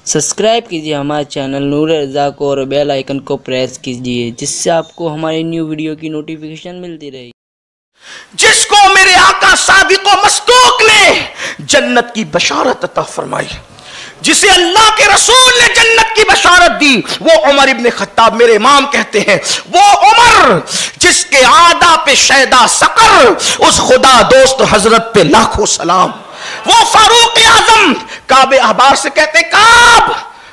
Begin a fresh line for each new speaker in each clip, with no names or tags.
Subscribe کیجیے ہمارے channel نور رضا کو اور بیل آئیکن کو پریس کیجیے جس سے آپ کو ہماری نیو ویڈیو کی نوٹیفیکیشن ملتی رہے.
جس کو میرے آقا صادق و مصدوق نے جنت کی بشارت عطا فرمائی، جسے اللہ کے رسول نے جنت کی بشارت دی، وہ عمر ابن خطاب میرے امام کہتے ہیں، وہ عمر جس کے عادہ پہ شیدا سقر، اس خدا دوست حضرت پہ لاکھوں سلام. وہ فاروق اعظم کعب احبار سے کہتے، کعب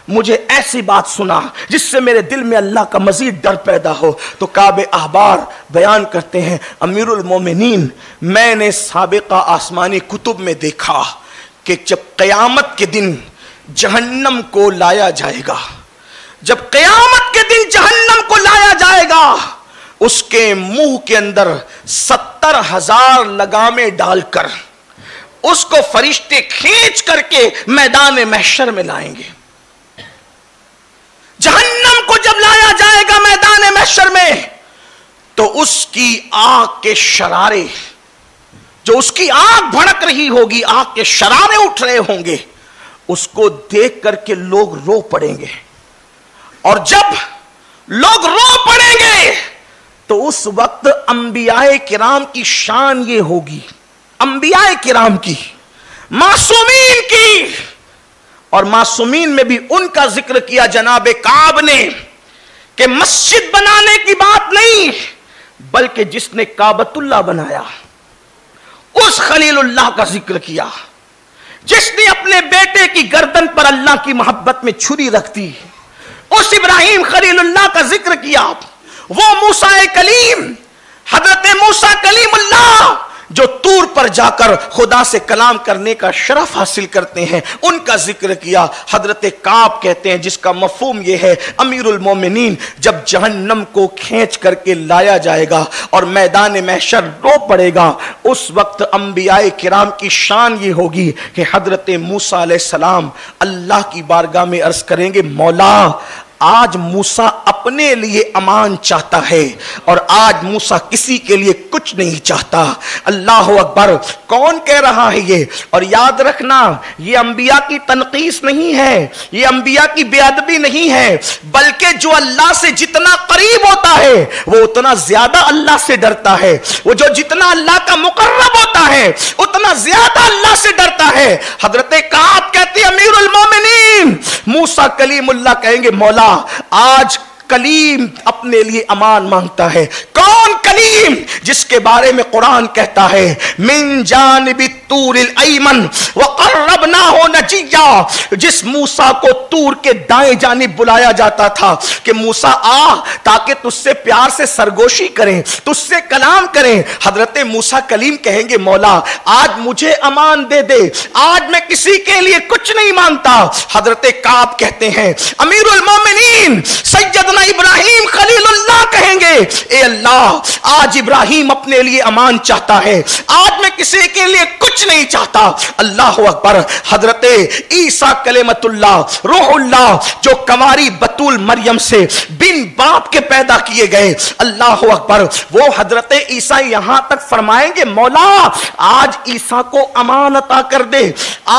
مجھے ایسی بات سنا جس سے میرے دل میں اللہ کا مزید ڈر پیدا ہو. تو کعب احبار بیان کرتے ہیں، امیر المومنین میں نے سابقہ آسمانی کتب میں دیکھا کہ جب قیامت کے دن جہنم کو لایا جائے گا، جب قیامت کے دن جہنم کو لایا جائے گا، اس کے منہ کے اندر 70,000 لگامیں ڈال کر اس کو فرشتے کھینچ کر کے میدان محشر میں لائیں گے. جہنم کو جب لایا جائے گا میدان محشر میں تو اس کی آگ کے شرارے، جو اس کی آگ بھڑک رہی ہوگی، آگ کے شرارے اٹھ رہے ہوں گے، اس کو دیکھ کر کے لوگ رو پڑیں گے. اور جب لوگ رو پڑیں گے تو اس وقت انبیاء کرام کی شان یہ ہوگی، انبیاء کرام کی، معصومین کی. اور معصومین میں بھی ان کا ذکر کیا جناب کعب نے کہ مسجد بنانے کی بات نہیں، بلکہ جس نے کعبۃ اللہ بنایا اس خلیل اللہ کا ذکر کیا، جس نے اپنے بیٹے کی گردن پر اللہ کی محبت میں چھری رکھ دی اس ابراہیم خلیل اللہ کا ذکر کیا. وہ موسیٰ کلیم، حضرت موسیٰ کلیم اللہ جو طور پر جا کر خدا سے کلام کرنے کا شرف حاصل کرتے ہیں، ان کا ذکر کیا. حضرت کعب کہتے ہیں جس کا مفہوم یہ ہے، امیر المومنین جب جہنم کو کھینچ کر کے لایا جائے گا اور میدان محشر رو پڑے گا، اس وقت انبیاء کرام کی شان یہ ہوگی کہ حضرت موسیٰ علیہ السلام اللہ کی بارگاہ میں عرض کریں گے، مولا آج موسیٰ اپنے لیے امان چاہتا ہے اور آج موسیٰ کسی کے لیے کچھ نہیں چاہتا. اللہ اکبر. کون کہہ رہا ہے یہ؟ اور یاد رکھنا یہ انبیاء کی تنقیص نہیں ہے، یہ انبیاء کی بے ادبی نہیں ہے، بلکہ جو اللہ سے جتنا قریب ہوتا ہے وہ اتنا زیادہ اللہ سے ڈرتا ہے، وہ جو جتنا اللہ کا مقرب ہوتا ہے اتنا زیادہ اللہ سے ڈرتا ہے. حضرت کعب کہتے ہیں امیر المومنین موسیٰ کلیم اللہ کہیں گے، مولا آج کلیم اپنے لیے امان مانگتا ہے. کون کلیم؟ جس کے بارے میں قرآن کہتا ہے من جانب الطور الایمن وقربناہ نجیا، جس موسیٰ کو طور کے دائیں جانب بلایا جاتا تھا کہ موسیٰ آ تاکہ تجھ سے پیار سے سرگوشی کریں، تجھ سے کلام کریں. حضرت موسیٰ کلیم کہیں گے، مولا آج مجھے امان دے دے، آج میں کسی کے لیے کچھ نہیں مانگتا. حضرت کعب کہتے ہیں امیر المومنین سیدنا ابراہیم خلیل اللہ کہیں گے، اے اللہ آج ابراہیم اپنے لیے امان چاہتا ہے، آج میں کسی کے لیے کچھ نہیں چاہتا. اللہ اکبر. حضرت عیسیٰ کلمت اللہ روح اللہ جو کنواری بتول مریم سے بن باپ کے پیدا کیے گئے، اللہ اکبر، وہ حضرت عیسیٰ یہاں تک فرمائیں گے، مولا آج عیسیٰ کو امان عطا کر دے،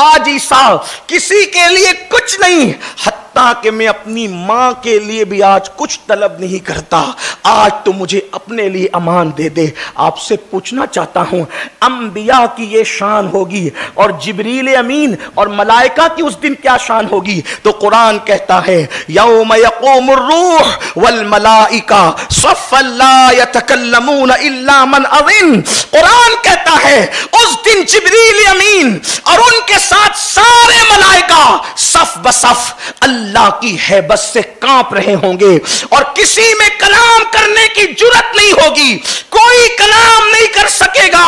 آج عیسیٰ کسی کے لیے کچھ نہیں، حتیٰ کہ میں اپنی ماں کے لیے بھی آج کچھ طلب نہیں کرتا، آج تو مجھے اپنے لیے امان دے دے. آپ سے پوچھنا چاہتا ہوں انبیاء کی یہ شان ہوگی اور جبریل امین اور ملائکہ کی اس دن کیا شان ہوگی؟ تو قرآن کہتا ہے یوم یقوم الروح والملائکہ صفا لا یتکلمون الا من اذن. قرآن کہتا ہے اس دن جبریل امین اور ان کے ساتھ سارے ملائکہ صف بصف اللہ کی ہیبت سے کانپ رہے ہوں گے اور کسی میں کلام کرنے کی جرت نہیں ہوگی، کوئی کلام نہیں کر سکے گا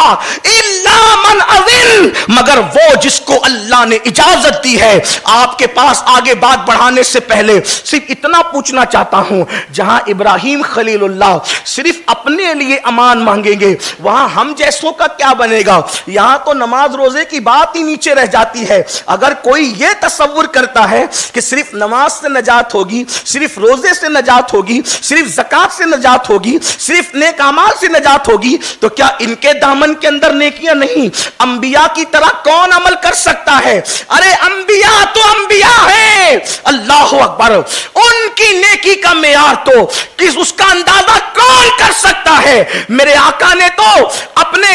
الا من اذن، مگر وہ جس کو اللہ نے اجازت دی ہے. آپ کے پاس آگے بات بڑھانے سے پہلے صرف اتنا پوچھنا چاہتا ہوں، جہاں ابراہیم خلیل اللہ صرف اپنے لیے امان مانگیں گے، وہاں ہم جیسوں کا کیا بنے گا؟ یہاں تو نماز روزے کی بات ہی نیچے رہ جاتی ہے. اگر کوئی یہ تصور کرتا ہے کہ صرف نماز سے نجات ہوگی، صرف روزے سے نجات ہوگی، صرف زکات سے نجات ہوگی، صرف نیک اعمال سے نجات ہوگی، تو کیا ان کے دامن کے اندر نیکیاں نہیں؟ انبیاء کی طرح کون عمل کر سکتا ہے؟ ارے انبیاء تو انبیاء ہیں، ہیں, اللہ اکبر, ان کی نیکی کا معیار تو اس کا اندازہ کون کر سکتا ہے. میرے آقا نے تو اپنے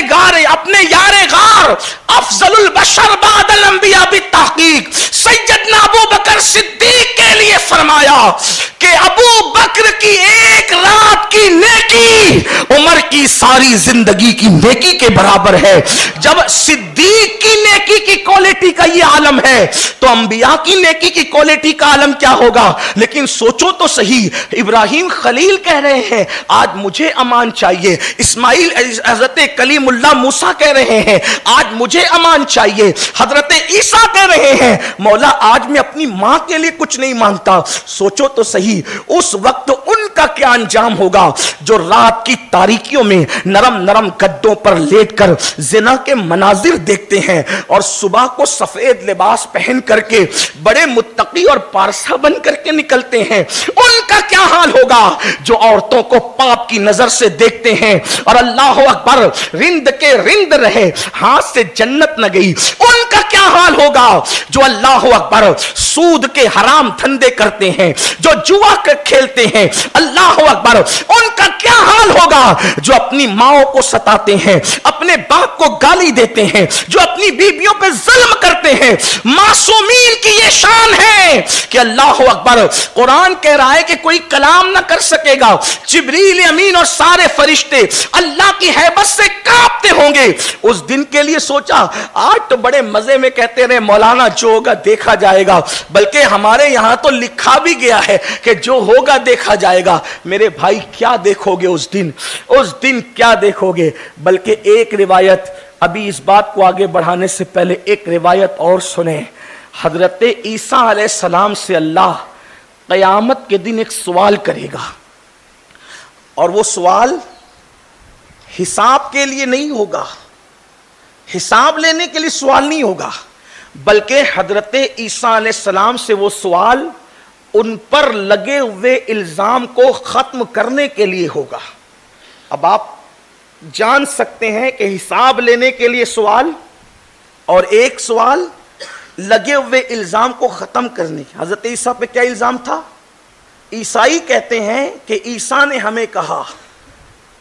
یار غار افضل البشر بعد الانبیاء بالتحقیق سیدنا ابو بکر صدیق کے لیے فرمایا کہ ابو بکر کی ایک رات کی نیکی عمر کی ساری زندگی کی نیکی کے برابر ہے. جب صدیق کی نیکی کی کوالٹی کا یہ عالم ہے تو انبیاء کی نیکی کی کوالٹی کا عالم کیا ہوگا. لیکن سوچو تو صحیح, ابراہیم خلیل کہہ رہے ہیں آج مجھے امان چاہیے, اسماعیل حضرت کلیم اللہ موسیٰ کہہ رہے ہیں آج مجھے امان چاہیے, حضرت عیسیٰ کہہ رہے ہیں مولا آج میں اپنی ماں کے لیے کچھ نہیں مانگتا. سوچو تو صحیح اس وقت ان کا کیا انجام ہوگا جو رات کی تاریکیوں میں نرم نرم گدوں پر لیٹ کر زنا کے مناظر دیکھتے ہیں اور صبح کو سفید لباس پہن کر کے بڑے متقی اور پارسا بن کر کے نکلتے ہیں. ان کا کیا حال ہوگا جو عورتوں کو پاپ کی نظر سے دیکھتے ہیں اور اللہ اکبر رند کے رند رہے, ہاتھ سے جنت نہ گئی. ان کا کیا حال ہوگا جو اللہ اکبر سود کے حرام دھندے کرتے ہیں, جو جوا کھیلتے ہیں. اللہ اکبر ان کا کیا حال ہوگا جو اپنی ماؤں کو ستاتے ہیں, اپنے باپ کو گالی دیتے ہیں, جو اپنی بیویوں پہ ظلم کرتے ہیں. معصومین کی یہ شان ہے کہ اللہ اکبر قرآن کہہ رہا ہے کہ کوئی کلام نہ کر سکے گا, جبریل امین اور سارے فرشتے اللہ کی ہیبت سے کانپتے ہوں گے. اس دن کے لیے سوچا آج تو بڑے مزے میں کہتے رہے مولانا جو ہوگا دیکھا جائے گا, بلکہ ہمارے یہاں تو لکھا بھی گیا ہے کہ جو ہوگا دیکھا جائے گا. میرے بھائی کیا دیکھو گے اس دن کیا دیکھو گے. بلکہ ایک روایت, ابھی اس بات کو آگے بڑھانے سے پہلے ایک روایت اور سنیں. حضرت عیسیٰ علیہ السلام سے اللہ قیامت کے دن ایک سوال کرے گا, اور وہ سوال حساب کے لیے نہیں ہوگا, حساب لینے کے لیے سوال نہیں ہوگا, بلکہ حضرت عیسیٰ علیہ السلام سے وہ سوال ان پر لگے ہوئے الزام کو ختم کرنے کے لیے ہوگا. اب آپ جان سکتے ہیں کہ حساب لینے کے لیے سوال اور ایک سوال لگے ہوئے الزام کو ختم کرنے کی. حضرت عیسیٰ پہ کیا الزام تھا؟ عیسائی کہتے ہیں کہ عیسیٰ نے ہمیں کہا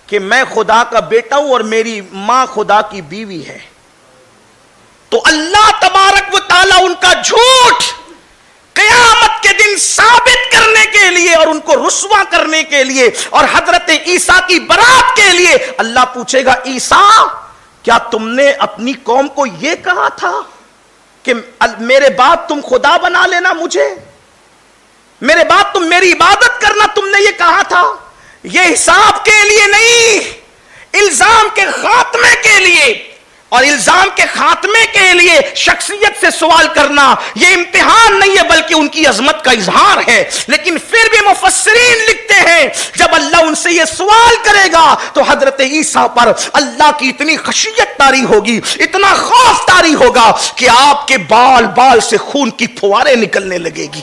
کہ میں خدا کا بیٹا ہوں اور میری ماں خدا کی بیوی ہے. تو اللہ تبارک و تعالیٰ ان کا جھوٹ قیامت کے دن ثابت کرنے کے لیے اور ان کو رسوا کرنے کے لیے اور حضرت عیسیٰ کی برات کے لیے اللہ پوچھے گا عیسیٰ کیا تم نے اپنی قوم کو یہ کہا تھا کہ میرے بعد تم خدا بنا لینا مجھے, میرے بعد تم میری عبادت کرنا, تم نے یہ کہا تھا؟ یہ حساب کے لیے نہیں, الزام کے خاتمے کے لیے. اور الزام کے خاتمے کے لیے شخصیت سے سوال کرنا یہ امتحان نہیں ہے بلکہ ان کی عظمت کا اظہار ہے. لیکن پھر بھی مفسرین لکھتے ہیں جب اللہ ان سے یہ سوال کرے گا تو حضرت عیسیٰ پر اللہ کی اتنی خشیت طاری ہوگی, اتنا خوف طاری ہوگا کہ آپ کے بال بال سے خون کی پھواریں نکلنے لگے گی.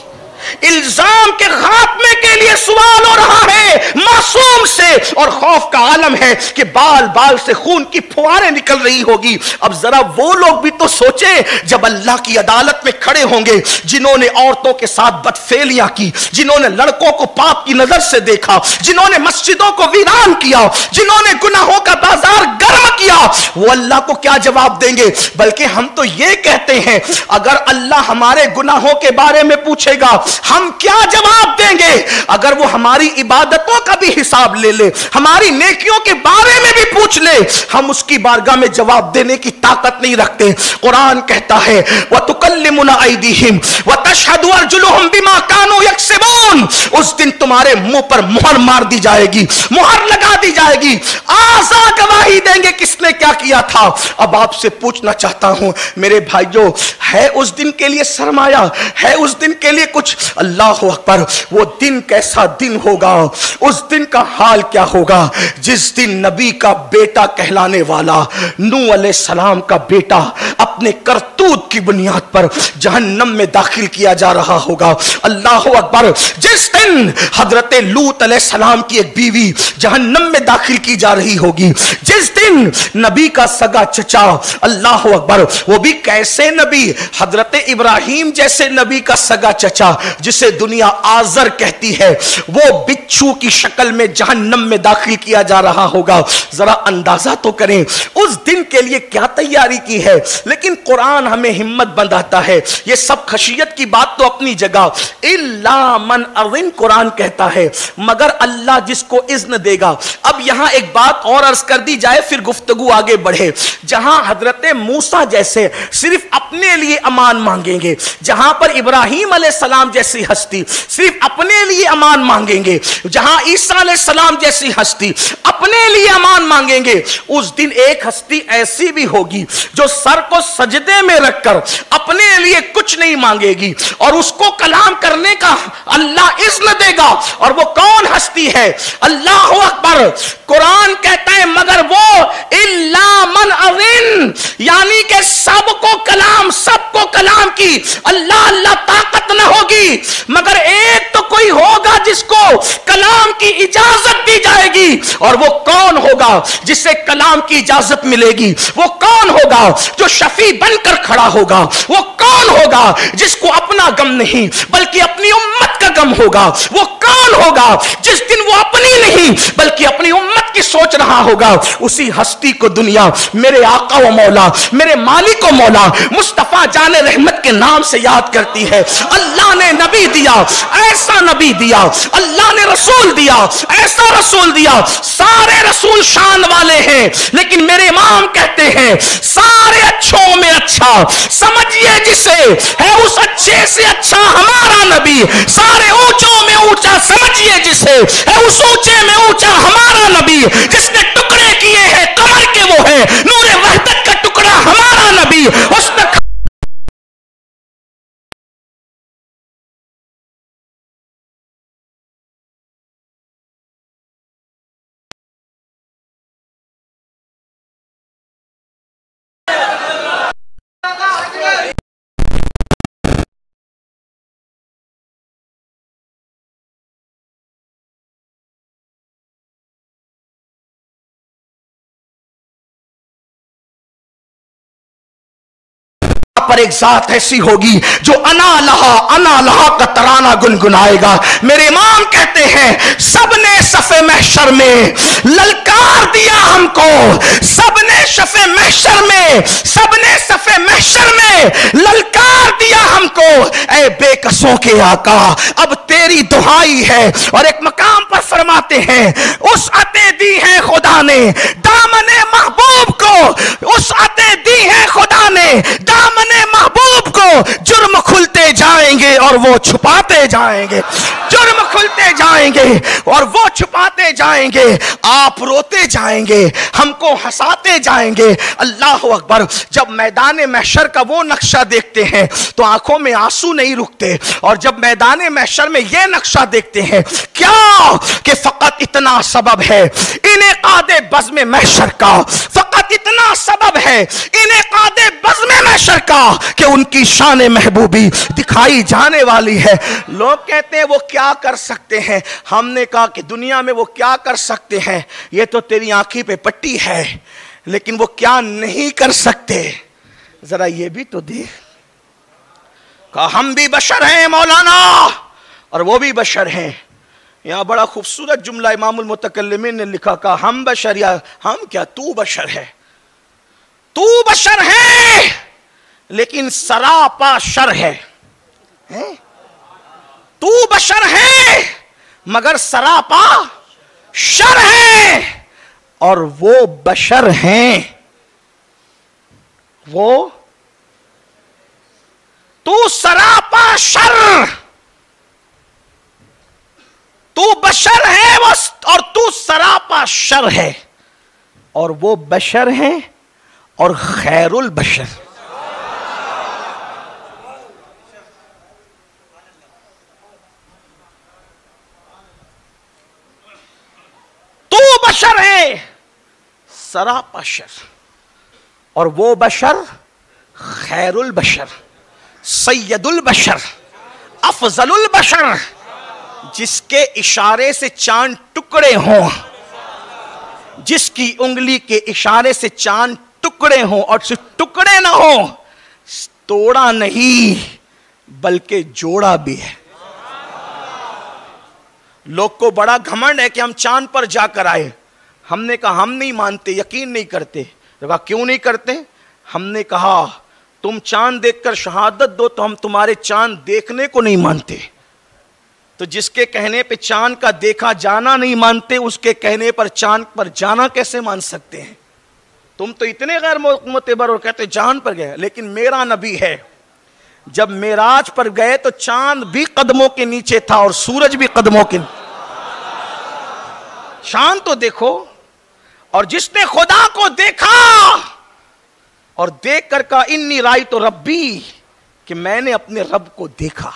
الزام کے خاتمے کے لیے سوال ہو رہا ہے معصوم سے, اور خوف کا عالم ہے کہ بال بال سے خون کی پھواریں نکل رہی ہوگی. اب ذرا وہ لوگ بھی تو سوچیں جب اللہ کی عدالت میں کھڑے ہوں گے جنہوں نے عورتوں کے ساتھ بدفعلیاں کی, جنہوں نے لڑکوں کو پاپ کی نظر سے دیکھا, جنہوں نے مسجدوں کو ویران کیا, جنہوں نے گناہوں کا بازار گرم کیا, وہ اللہ کو کیا جواب دیں گے؟ بلکہ ہم تو یہ کہتے ہیں اگر اللہ ہمارے گناہوں کے بارے میں پوچھے گا ہم کیا جواب دیں گے؟ اگر وہ ہماری عبادتوں کا بھی حساب لے لے, ہماری نیکیوں کے بارے میں بھی پوچھ لے, ہم اس کی بارگاہ میں جواب دینے کی طاقت نہیں رکھتے. قرآن کہتا ہے وَتُكَلِّمُنَا أَيْدِيهِمْ وَتَشْهَدُ أَرْجُلُهُمْ بِمَا كَانُوا يَكْسِبُونَ. اس دن تمہارے منہ پر مہر مار دی جائے گی, مہر لگا دی جائے گی, آزا گواہی دیں گے کس نے کیا کیا تھا. اب آپ سے پوچھنا چاہتا ہوں میرے بھائیوں, ہے اس دن کے لیے سرمایہ, ہے اس دن کے لیے کچھ اللہ اکبر. وہ دن کیسا دن ہوگا, اس دن کا حال کیا ہوگا جس دن نبی کا بیٹا کہلانے والا نوح علیہ السلام کا بیٹا اپنے کرتوت کی بنیاد پر جہنم میں داخل کیا جا رہا ہوگا. اللہ اکبر. جس دن حضرت لوط علیہ السلام کی ایک بیوی جہنم میں داخل کی جا رہی ہوگی, جس دن نبی کا سگا چچا, اللہ اکبر, وہ بھی کیسے نبی, حضرت ابراہیم جیسے نبی کا سگا چچا جسے دنیا آزر کہتی ہے, وہ بچھو کی شکل میں جہنم میں داخل کیا جا رہا ہوگا. ذرا اندازہ تو کریں اس دن کے لیے کیا تیاری کی ہے. لیکن قرآن ہمیں ہمت بندھاتا ہے. یہ سب خشیت کی بات تو اپنی جگہ, الا من اذن قرآن کہتا ہے, مگر اللہ جس کو اذن دے گا. اب یہاں ایک بات اور عرض کر دی جائے پھر گفتگو آگے بڑھے. جہاں حضرت موسیٰ جیسے صرف اپنے لیے امان مانگیں گے, جہاں پر ابراہیم علیہ السلام جیسی ہستی صرف اپنے لیے امان مانگیں گے, جہاں عیسیٰ علیہ السلام جیسی ہستی اپنے لیے امان مانگیں گے, اس دن ایک ہستی ایسی بھی ہوگی جو سر کو سجدے میں رکھ کر اپنے لیے کچھ نہیں مانگے گی اور اس کو کلام کرنے کا اللہ اذن دے گا. اور وہ کون ہستی ہے؟ اللہ اکبر. قرآن کہتا ہے مگر وہ الا من اذن, یعنی کہ سب کو کلام کی اللہ طاقت نہ ہوگی, مگر ایک تو کوئی ہوگا جس کو کلام کی اجازت دی جائے گی. اور وہ کون ہوگا جسے کلام کی اجازت ملے گی؟ وہ کون ہوگا جو شفیع بن کر کھڑا ہوگا؟ وہ کون ہوگا جس کو اپنا غم نہیں بلکہ اپنی امت کا غم ہوگا؟ وہ کون ہوگا جس دن وہ اپنی نہیں بلکہ اپنی امت کی سوچ رہا ہوگا؟ اسی ہستی کو دنیا میرے آقا و مولا, میرے مالک و مولا مصطفیٰ جان رحمت کے نام سے یاد کرتی ہے. اللہ نے نبی دیا, ایسا نبی دیا, اللہ نے رسول دیا, ایسا رسول دیا. سارے رسول شان والے ہیں, لیکن میرے امام کہتے ہیں سارے اچھوں میں اچھا سمجھیے جسے ہے اس اچھے سے اچھا ہمارا نبی. سارے اونچوں میں اونچا سمجھیے جسے ہے اس اونچے میں اونچا ہمارا نبی. جس نے ٹکڑے کیے ہیں کمر کے وہ ہے نور وحدت کا ٹکڑا ہمارا نبی. اس نے پر ایک ذات ایسی ہوگی جو انا لہا کا ترانہ گنگنائے گا. میرے امام کہتے ہیں سب نے صف محشر میں للکار دیا ہم کو, سب نے صف محشر میں للکار دیا ہم کو, اے بے کسوں کے آقا اب تیری دہائی ہے. اور ایک مقام پر فرماتے ہیں اس عطے دی ہے خدا نے دامن محبوب کو, اس عطے دی ہے خدا نے دامن محبوب کو, جرم کھلتے جائیں گے اور وہ چھپاتے جائیں گے, جرم کھلتے جائیں گے اور وہ چھپاتے جائیں گے. آپ روتے جائیں گے, ہم کو ہنساتے جائیں گے. اللہ اکبر. جب میدان محشر کا وہ نقشہ دیکھتے ہیں تو آنکھوں میں آنسو نہیں رکتے, اور جب میدان محشر میں یہ نقشہ دیکھتے ہیں کیا کہ فقط اتنا سبب ہے انعقاد بزم محشر کا, فقط اتنا سبب ہے انعقاد بزم محشر کا کہ ان کی شان محبوبی دکھائی جانے والی ہے. لوگ کہتے ہیں وہ کیا کر سکتے ہیں؟ ہم نے کہا کہ دنیا میں وہ کیا کر سکتے ہیں, یہ تو تیری آنکھی پہ پٹی ہے, لیکن وہ کیا نہیں کر سکتے ذرا یہ بھی تو دیکھ. کہا ہم بھی بشر ہیں مولانا اور وہ بھی بشر ہیں. یہاں بڑا خوبصورت جملہ امام المتکلمین نے لکھا, کہا ہم بشر, یا ہم کیا تو بشر ہے, تو بشر ہے لیکن سراپا شر ہے. تو بشر ہے مگر سراپا شر ہے, اور وہ بشر ہیں وہ تو سراپا شر, تو بشر ہے اور تو سراپا شر ہے, اور وہ بشر ہیں اور خیر البشر. بشر ہیں سراپا شر، اور وہ بشر خیر البشر، سید البشر، افضل البشر، جس کے اشارے سے چاند ٹکڑے ہوں، جس کی انگلی کے اشارے سے چاند ٹکڑے ہوں، اور صرف ٹکڑے نہ ہوں، توڑا نہیں بلکہ جوڑا بھی ہے۔ لوگ کو بڑا گھمنڈ ہے کہ ہم چاند پر جا کر آئے۔ ہم نے کہا ہم نہیں مانتے، یقین نہیں کرتے۔ کہا کیوں نہیں کرتے؟ ہم نے کہا تم چاند دیکھ کر شہادت دو تو ہم تمہارے چاند دیکھنے کو نہیں مانتے، تو جس کے کہنے پہ چاند کا دیکھا جانا نہیں مانتے، اس کے کہنے پر چاند پر جانا کیسے مان سکتے ہیں؟ تم تو اتنے غیر معتبر اور کہتے چاند پر گئے، لیکن میرا نبی ہے جب معراج پر گئے تو چاند بھی قدموں کے نیچے تھا اور سورج بھی قدموں کے نیچے۔ چاند تو دیکھو، اور جس نے خدا کو دیکھا اور دیکھ کر کہا انی رأیت ربی، کہ میں نے اپنے رب کو دیکھا،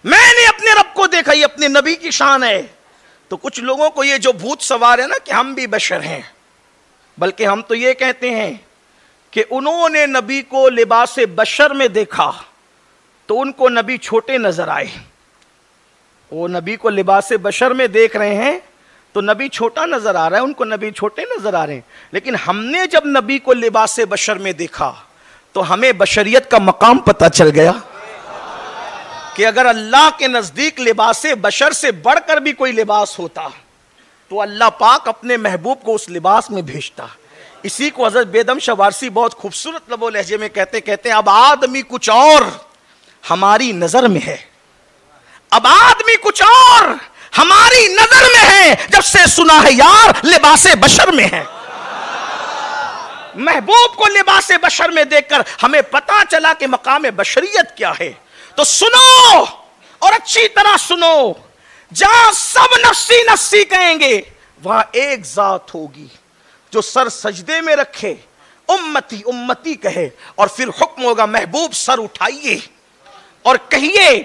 میں نے اپنے رب کو دیکھا، یہ اپنے نبی کی شان ہے۔ تو کچھ لوگوں کو یہ جو بھوت سوار ہے نا کہ ہم بھی بشر ہیں، بلکہ ہم تو یہ کہتے ہیں کہ انہوں نے نبی کو لباس بشر میں دیکھا تو ان کو نبی چھوٹے نظر آئے۔ وہ نبی کو لباس بشر میں دیکھ رہے ہیں تو نبی چھوٹا نظر آ رہا ہے، ان کو نبی چھوٹے نظر آ رہے ہیں۔ لیکن ہم نے جب نبی کو لباس بشر میں دیکھا تو ہمیں بشریت کا مقام پتہ چل گیا کہ اگر اللہ کے نزدیک لباس بشر سے بڑھ کر بھی کوئی لباس ہوتا تو اللہ پاک اپنے محبوب کو اس لباس میں بھیجتا۔ اسی کو حضرت بیدم شاہ وارسی بہت خوبصورت لب و لہجے میں کہتے ہیں اب آدمی کچھ اور ہماری نظر میں ہے، اب آدمی کچھ اور ہماری نظر میں ہے، جب سے سنا ہے یار لباس بشر میں ہے۔ محبوب کو لباس بشر میں دیکھ کر ہمیں پتا چلا کہ مقام بشریت کیا ہے۔ تو سنو اور اچھی طرح سنو، جہاں سب نفسی نفسی کہیں گے وہاں ایک ذات ہوگی جو سر سجدے میں رکھے، امتی امتی کہے، اور پھر حکم ہوگا محبوب سر اٹھائیے اور کہیے،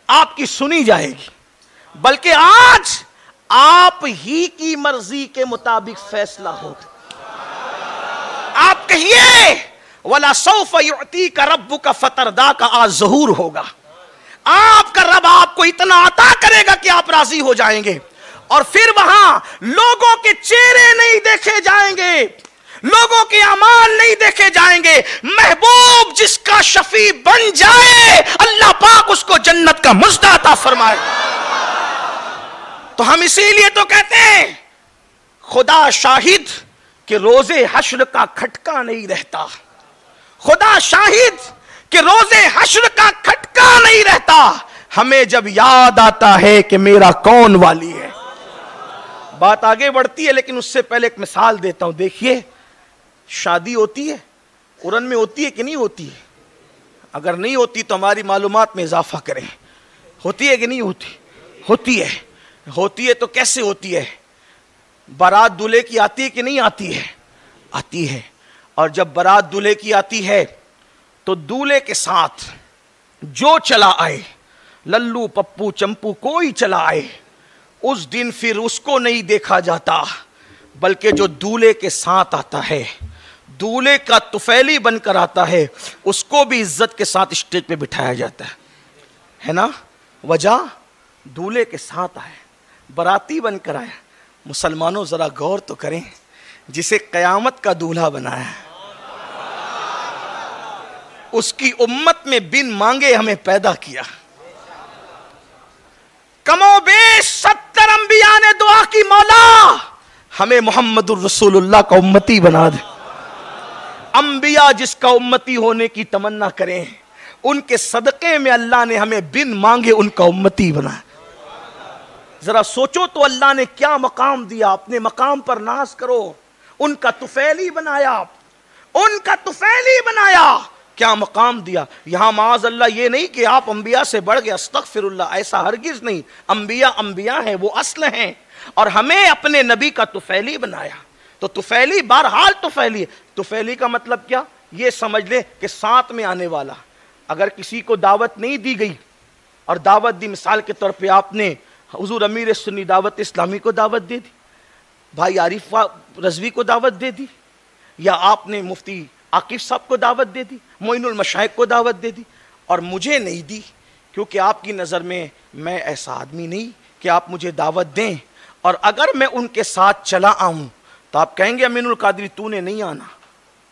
آپ کی سنی جائے گی۔ بلکہ آج آپ ہی کی مرضی کے مطابق فیصلہ ہوگا۔ آپ کہیے وَلَا سَوْفَ يُعْتِيكَ رَبُّكَ فَتَرْضَىٰ کا آج ظہور ہوگا۔ آپ کا رب آپ کو اتنا عطا کرے گا کہ آپ راضی ہو جائیں گے، اور پھر وہاں لوگوں کے چہرے نہیں دیکھے جائیں گے، لوگوں کے اعمال نہیں دیکھے جائیں گے۔ محبوب جس کا شفیع بن جائے اللہ پاک اس کو جنت کا مزد عطا فرمائے۔ تو ہم اسی لیے تو کہتے ہیں خدا شاہد کہ روز حشر کا کھٹکا نہیں رہتا، خدا شاہد کہ روز حشر کا کھٹکا نہیں رہتا، ہمیں جب یاد آتا ہے کہ میرا کون والی ہے۔ بات آگے بڑھتی ہے لیکن اس سے پہلے ایک مثال دیتا ہوں۔ دیکھیے شادی ہوتی ہے، قرآن میں ہوتی ہے کہ نہیں ہوتی ہے؟ اگر نہیں ہوتی تو ہماری معلومات میں اضافہ کریں۔ ہوتی ہے کہ نہیں ہوتی؟ ہوتی ہے۔ ہوتی ہے تو کیسے ہوتی ہے؟ بارات دولہے کی آتی ہے کہ نہیں آتی ہے؟ آتی ہے۔ اور جب بارات دولہے کی آتی ہے تو دولہے کے ساتھ جو چلا آئے، للو پپو چمپو کوئی چلا آئے، اس دن پھر اس کو نہیں دیکھا جاتا، بلکہ جو دولہے کے ساتھ آتا ہے، دولہے کا طفیلی بن کر آتا ہے، اس کو بھی عزت کے ساتھ اسٹیج پہ بٹھایا جاتا ہے نا؟ وجہ دولہے کے ساتھ آئے، باراتی بن کر آیا۔ مسلمانوں ذرا غور تو کریں، جسے قیامت کا دولہا بنایا ہے، اس کی امت میں بن مانگے ہمیں پیدا کیا۔ کم و بیش 70 انبیاء نے دعا کی، مولا ہمیں محمد الرسول اللہ کا امتی بنا دے۔ انبیاء جس کا امتی ہونے کی تمنا کریں، ان کے صدقے میں اللہ نے ہمیں بن مانگے ان کا امتی بنا۔ ذرا سوچو تو اللہ نے کیا مقام دیا، اپنے مقام پر ناز کرو۔ ان کا طفیلی بنایا، ان کا طفیلی بنایا، کیا مقام دیا۔ یہاں معاذ اللہ یہ نہیں کہ آپ انبیاء سے بڑھ گئے، استغفر اللہ، ایسا ہرگز نہیں۔ انبیاء انبیاء ہیں، وہ اصل ہیں، اور ہمیں اپنے نبی کا طفیلی بنایا۔ تو طفیلی بہرحال طفیلی ہے۔ طفیلی کا مطلب کیا؟ یہ سمجھ لے کہ ساتھ میں آنے والا۔ اگر کسی کو دعوت نہیں دی گئی اور دعوت دی، مثال کے طور پہ آپ نے حضور امیر سنی دعوت اسلامی کو دعوت دے دی, بھائی عارف رضوی کو دعوت دے دی, یا آپ نے مفتی عاقف صاحب کو دعوت دے دی, معین المشائخ کو دعوت دے دی, اور مجھے نہیں دی, کیونکہ آپ کی نظر میں ایسا آدمی نہیں کہ آپ مجھے دعوت دیں, اور اگر میں ان کے ساتھ چلا آؤں تو آپ کہیں گے امین القادری تو نے نہیں آنا.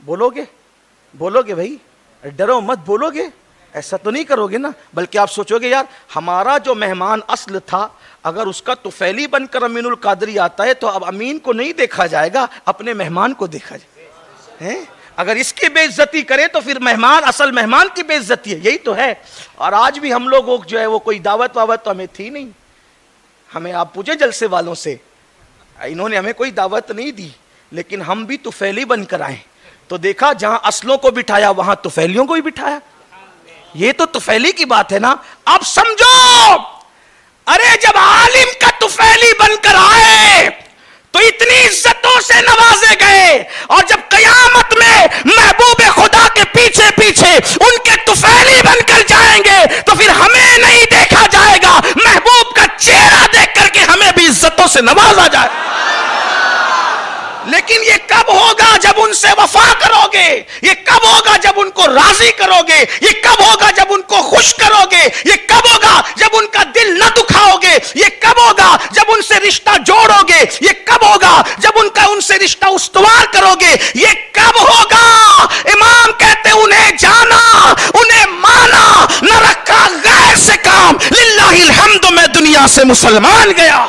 بولو گے بھائی, ڈرو مت, بولو گے, ایسا تو نہیں کرو گے نا, بلکہ آپ سوچو گے یار ہمارا جو مہمان اصل تھا اگر اس کا طفیلی بن کر امین القادری آتا ہے تو اب امین کو نہیں دیکھا جائے گا, اپنے مہمان کو دیکھا جائے گا. اگر اس کی بے عزتی کرے تو پھر مہمان, اصل مہمان کی بے عزتی ہے, یہی تو ہے. اور آج بھی ہم لوگوں جو ہے وہ کوئی دعوت تو ہمیں تھی نہیں, ہمیں آپ پوچھے جلسے والوں سے, انہوں نے ہمیں کوئی دعوت نہیں دی, لیکن ہم بھی طفیلی بن کر آئے تو دیکھا جہاں اصلوں کو بٹھایا وہاں طفیلیوں کو بھی بٹھایا. یہ تو طفیلی کی بات ہے نا. اب سمجھو, ارے جب عالم کا طفیلی بن کر آئے تو اتنی عزتوں سے نوازے گئے, اور جب قیامت میں محبوب خدا کے پیچھے پیچھے ان کے طفیلی بن کر جائیں گے تو پھر ہمیں نہیں دیکھا جائے گا, محبوب کا چہرہ دیکھ کر کے ہمیں بھی عزتوں سے نوازا جائے. لیکن یہ کب ہوگا جب ان سے وفا کرو گے, یہ کب ہوگا جب ان کو راضی کرو گے, یہ کب ہوگا جب ان کو خوش کرو گے, یہ کب ہوگا جب ان کا دل نہ دکھاؤ گے, یہ کب ہوگا جب ان سے رشتہ جوڑو گے, یہ کب ہوگا جب ان سے رشتہ استوار کرو گے, یہ کب ہوگا. امام کہتے انہیں جانا, انہیں مانا, نہ رکھا غیر سے کام, للہ الحمد میں دنیا سے مسلمان گیا.